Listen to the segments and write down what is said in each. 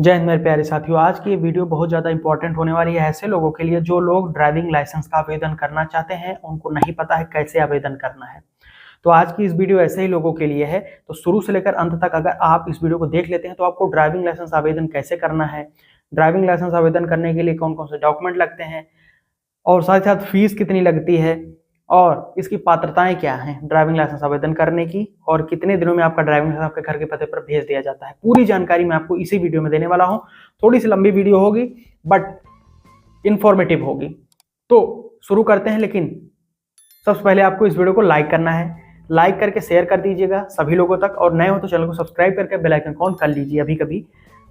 जय हिंद मेरे प्यारे साथियों। आज की ये वीडियो बहुत ज़्यादा इंपॉर्टेंट होने वाली है ऐसे लोगों के लिए जो लोग ड्राइविंग लाइसेंस का आवेदन करना चाहते हैं, उनको नहीं पता है कैसे आवेदन करना है। तो आज की इस वीडियो ऐसे ही लोगों के लिए है। तो शुरू से लेकर अंत तक अगर आप इस वीडियो को देख लेते हैं तो आपको ड्राइविंग लाइसेंस आवेदन कैसे करना है, ड्राइविंग लाइसेंस आवेदन करने के लिए कौन कौन से डॉक्यूमेंट लगते हैं और साथ साथ फीस कितनी लगती है और इसकी पात्रताएं क्या हैं ड्राइविंग लाइसेंस आवेदन करने की, और कितने दिनों में आपका ड्राइविंग लाइसेंस आपके घर के पते पर भेज दिया जाता है, पूरी जानकारी मैं आपको इसी वीडियो में देने वाला हूं। थोड़ी सी लंबी वीडियो होगी बट इंफॉर्मेटिव होगी। तो शुरू करते हैं, लेकिन सबसे पहले आपको इस वीडियो को लाइक करना है। लाइक करके शेयर कर दीजिएगा सभी लोगों तक, और नए हो तो चैनल को सब्सक्राइब करके बेल आइकन ऑन कर लीजिए। अभी कभी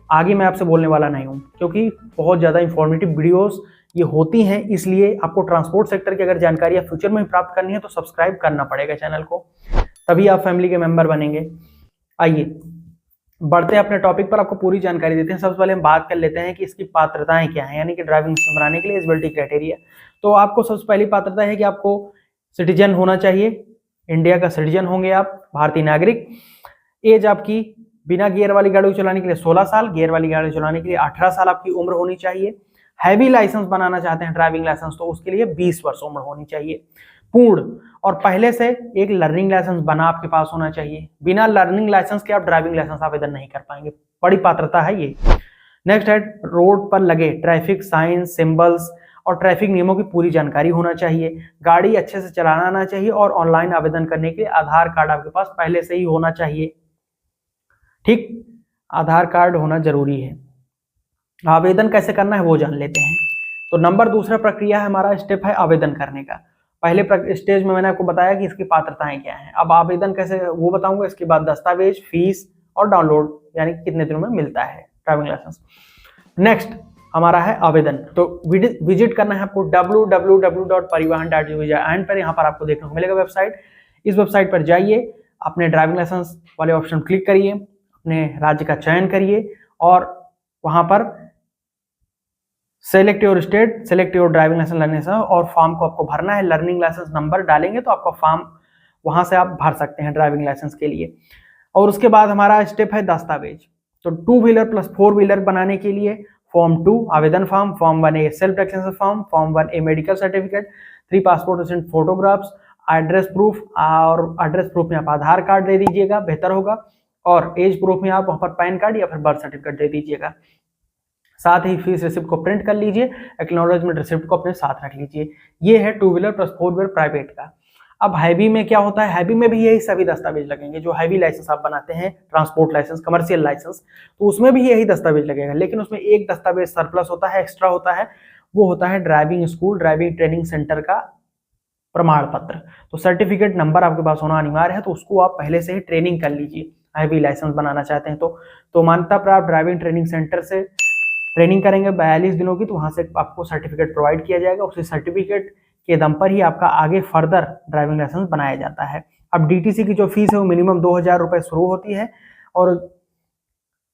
आगे मैं आपसे बोलने वाला नहीं हूँ क्योंकि बहुत ज़्यादा इंफॉर्मेटिव वीडियोस ये होती हैं, इसलिए आपको ट्रांसपोर्ट सेक्टर की अगर जानकारी या फ्यूचर में प्राप्त करनी है तो सब्सक्राइब करना पड़ेगा चैनल को, तभी आप फैमिली के मेंबर बनेंगे। आइए बढ़ते हैं अपने टॉपिक पर, आपको पूरी जानकारी देते हैं। सबसे पहले हम बात कर लेते हैं कि इसकी पात्रताएं क्या हैं, यानी कि ड्राइविंग लाइसेंस बनाने के लिए एलिजिबिलिटी क्राइटेरिया। तो आपको सबसे पहली पात्रता है कि आपको सिटीजन होना चाहिए, इंडिया का सिटीजन होंगे आप, भारतीय नागरिक। एज आपकी बिना गियर वाली गाड़ी चलाने के लिए 16 साल, गियर वाली गाड़ी चलाने के लिए 18 साल आपकी उम्र होनी चाहिए। हैवी लाइसेंस बनाना चाहते हैं ड्राइविंग लाइसेंस तो उसके लिए 20 वर्ष उम्र होनी चाहिए पूर्ण, और पहले से एक लर्निंग लाइसेंस बना आपके पास होना चाहिए। बिना लर्निंग लाइसेंस के आप ड्राइविंग लाइसेंस आवेदन नहीं कर पाएंगे, बड़ी पात्रता है ये। नेक्स्ट है रोड पर लगे ट्रैफिक साइन, सिंबल्स और ट्रैफिक नियमों की पूरी जानकारी होना चाहिए। गाड़ी अच्छे से चलाना आना चाहिए और ऑनलाइन आवेदन करने के लिए आधार कार्ड आपके पास पहले से ही होना चाहिए। ठीक, आधार कार्ड होना जरूरी है। आवेदन कैसे करना है वो जान लेते हैं। तो नंबर दूसरा प्रक्रिया है हमारा, स्टेप है आवेदन करने का। पहले स्टेज में मैंने आपको बताया कि इसकी पात्रताएं क्या हैं, अब आवेदन कैसे वो बताऊंगा। इसके बाद दस्तावेज, फीस और डाउनलोड, यानी कितने दिनों में मिलता है ड्राइविंग लाइसेंस। नेक्स्ट हमारा है आवेदन। तो विजिट करना है आपको www.parivahan.gov.in पर। यहाँ पर आपको देखने को मिलेगा वेबसाइट। इस वेबसाइट पर जाइए, अपने ड्राइविंग लाइसेंस वाले ऑप्शन क्लिक करिए, अपने राज्य का चयन करिए और वहां पर select your state, select your driving licence learning licence, और फॉर्म को आपको भरना है। लर्निंग लाइसेंस नंबर डालेंगे तो आपका फॉर्म वहां से आप भर सकते हैं ड्राइविंग लाइसेंस के लिए। और उसके बाद हमारा स्टेप है दस्तावेज। तो 2 व्हीलर प्लस 4 व्हीलर बनाने के लिए फॉर्म 2 आवेदन फॉर्म, फॉर्म 1 ए सेल्फ डिक्लेरेशन फॉर्म, फॉर्म 1 ए medical certificate, 3 passport size photographs, address proof, और एड्रेस प्रूफ में आप आधार कार्ड दे दीजिएगा, बेहतर होगा। और एज प्रूफ में आप वहां पर पैन कार्ड या फिर बर्थ सर्टिफिकेट दे दीजिएगा। साथ ही फीस रिसिप्ट को प्रिंट कर लीजिए, एक्नॉलेजमेंट रिसिप्ट को अपने साथ रख लीजिए। ये है 2 व्हीलर प्लस 4 व्हीलर प्राइवेट का। अब हैवी में क्या होता है, हैवी में भी यही सभी दस्तावेज लगेंगे। जो हैवी लाइसेंस आप बनाते हैं, ट्रांसपोर्ट लाइसेंस, कमर्शियल लाइसेंस, तो उसमें भी यही दस्तावेज लगेगा, लेकिन उसमें एक दस्तावेज सरप्लस होता है, एक्स्ट्रा होता है। वो होता है driving school, driving training centre का प्रमाण पत्र। तो सर्टिफिकेट नंबर आपके पास होना अनिवार्य है, तो उसको आप पहले से ही ट्रेनिंग कर लीजिए। हैवी लाइसेंस बनाना चाहते हैं तो मान्यता प्राप्त ड्राइविंग ट्रेनिंग सेंटर से ट्रेनिंग करेंगे 42 दिनों की, तो वहां से आपको सर्टिफिकेट प्रोवाइड किया जाएगा। उसी सर्टिफिकेट के दम पर ही आपका आगे फर्दर ड्राइविंग लाइसेंस बनाया जाता है। अब डीटीसी की जो फीस है वो मिनिमम 2000 रुपए शुरू होती है और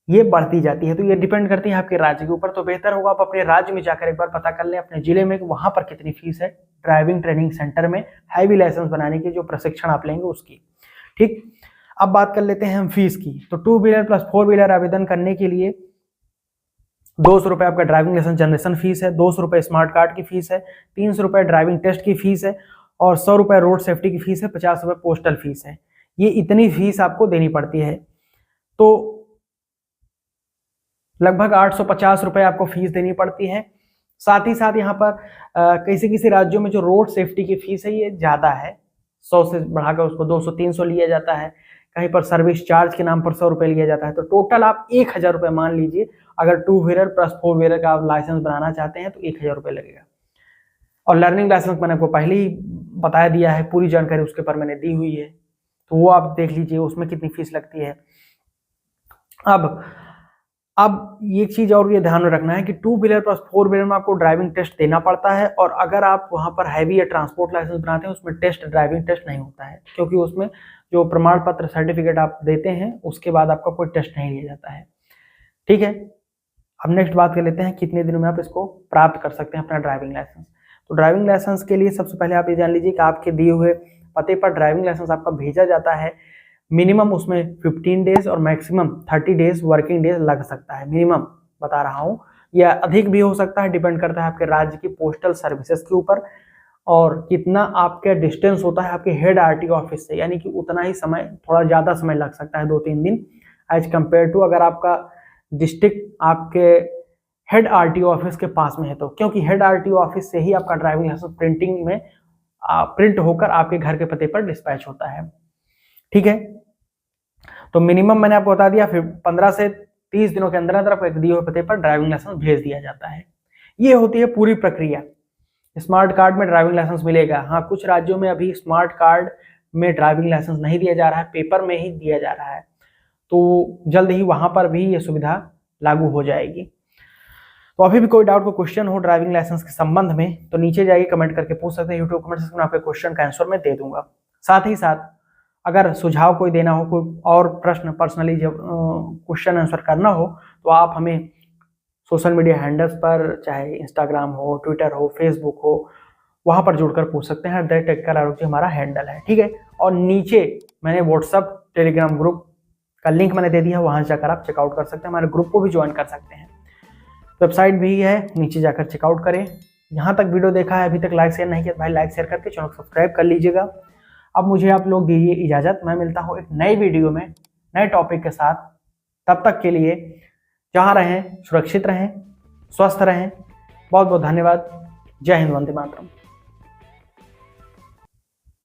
ये बढ़ती जाती है। तो ये डिपेंड करती है आपके राज्य के ऊपर। तो बेहतर होगा आप अपने राज्य में जाकर एक बार पता कर लें, अपने जिले में, कि वहां पर कितनी फीस है ड्राइविंग ट्रेनिंग सेंटर में हैवी लाइसेंस बनाने की जो प्रशिक्षण आप लेंगे उसकी। ठीक, अब बात कर लेते हैं हम फीस की। तो 2 व्हीलर प्लस 4 व्हीलर आवेदन करने के लिए 200 रुपए आपका ड्राइविंग लाइसेंस जनरेशन फीस है, 200 रुपए स्मार्ट कार्ड की फीस है, 300 रुपए ड्राइविंग टेस्ट की फीस है और 100 रुपए रोड सेफ्टी की फीस है, 50 रुपए पोस्टल फीस है। ये इतनी फीस आपको देनी पड़ती है। तो लगभग 850 रुपए आपको फीस देनी पड़ती है। साथ ही साथ यहाँ पर किसी किसी राज्यों में जो रोड सेफ्टी की फीस है ये ज्यादा है, 100 से बढ़ाकर उसको 200-300 लिया जाता है। कहीं पर सर्विस चार्ज के नाम पर 100 रुपए लिया जाता है। तो टोटल आप 1000 रुपए मान लीजिए, अगर 2 व्हीलर प्लस 4 व्हीलर का आप लाइसेंस बनाना चाहते हैं तो 1000 रुपए लगेगा। और लर्निंग लाइसेंस मैंने आपको पहले ही बता दिया है, पूरी जानकारी उसके पर मैंने दी हुई है, तो वो आप देख लीजिए उसमें कितनी फीस लगती है। अब ये चीज और ये ध्यान में रखना है कि 2 व्हीलर प्लस 4 व्हीलर में आपको ड्राइविंग टेस्ट देना पड़ता है, और अगर आप वहां पर हैवी या ट्रांसपोर्ट लाइसेंस बनाते हैं उसमें ड्राइविंग टेस्ट नहीं होता है, क्योंकि उसमें जो प्रमाण पत्र सर्टिफिकेट आप देते हैं उसके बाद आपका कोई टेस्ट नहीं लिया जाता है। ठीक है, अब नेक्स्ट बात कर लेते हैं कितने दिनों में आप इसको प्राप्त कर सकते हैं अपना ड्राइविंग लाइसेंस। तो ड्राइविंग लाइसेंस के लिए सबसे पहले आप ये जान लीजिए कि आपके दिए हुए पते पर ड्राइविंग लाइसेंस आपका भेजा जाता है। मिनिमम उसमें 15 डेज और मैक्सिमम 30 डेज वर्किंग डेज लग सकता है मिनिमम। बता रहा हूँ, या अधिक भी हो सकता है, डिपेंड करता है आपके राज्य की पोस्टल सर्विसेज के ऊपर और कितना आपके डिस्टेंस होता है आपके हेड आरटीओ ऑफिस से, यानी कि उतना ही समय, थोड़ा ज़्यादा समय लग सकता है 2-3 दिन एज कम्पेयर टू अगर आपका डिस्ट्रिक्ट आपके हेड आरटीओ ऑफिस के पास में है तो, क्योंकि हेड आरटीओ ऑफिस से ही आपका ड्राइविंग लाइसेंस प्रिंटिंग में प्रिंट होकर आपके घर के पते पर डिस्पैच होता है। ठीक है, तो मिनिमम मैंने आपको बता दिया, फिर 15 से 30 दिनों के अंदर अंदर आपको एक दिए हुए पते पर ड्राइविंग लाइसेंस भेज दिया जाता है। ये होती है पूरी प्रक्रिया। स्मार्ट कार्ड में ड्राइविंग लाइसेंस मिलेगा। हाँ, कुछ राज्यों में अभी स्मार्ट कार्ड में ड्राइविंग लाइसेंस नहीं दिया जा रहा है, पेपर में ही दिया जा रहा है, तो जल्द ही वहां पर भी ये सुविधा लागू हो जाएगी। तो अभी भी कोई डाउट, को क्वेश्चन हो ड्राइविंग लाइसेंस के संबंध में तो नीचे जाइए कमेंट करके पूछ सकते हैं। यूट्यूब कमेंट सेक्शन में आपके क्वेश्चन का आंसर मैं दे दूंगा। साथ ही साथ अगर सुझाव कोई देना हो, कोई और प्रश्न पर्सनली जब क्वेश्चन आंसर करना हो, तो आप हमें सोशल मीडिया हैंडल्स पर, चाहे इंस्टाग्राम हो, ट्विटर हो, फेसबुक हो, वहां पर जुड़कर पूछ सकते हैं। टेक्निकल आरोग्य हमारा हैंडल है। ठीक है, और नीचे मैंने व्हाट्सअप टेलीग्राम ग्रुप का लिंक मैंने दे दिया, वहां जाकर आप चेकआउट कर सकते हैं, हमारे ग्रुप को भी ज्वाइन कर सकते हैं। वेबसाइट भी है, नीचे जाकर चेकआउट करें। यहाँ तक वीडियो देखा है, अभी तक लाइक शेयर नहीं किया, भाई लाइक शेयर करके चैनल को सब्सक्राइब कर लीजिएगा। अब मुझे आप लोग दीजिए इजाजत, मैं मिलता हूँ एक नई वीडियो में नए टॉपिक के साथ। तब तक के लिए जहाँ रहें सुरक्षित रहें, स्वस्थ रहें। बहुत बहुत धन्यवाद। जय हिंद, वंदे मातरम।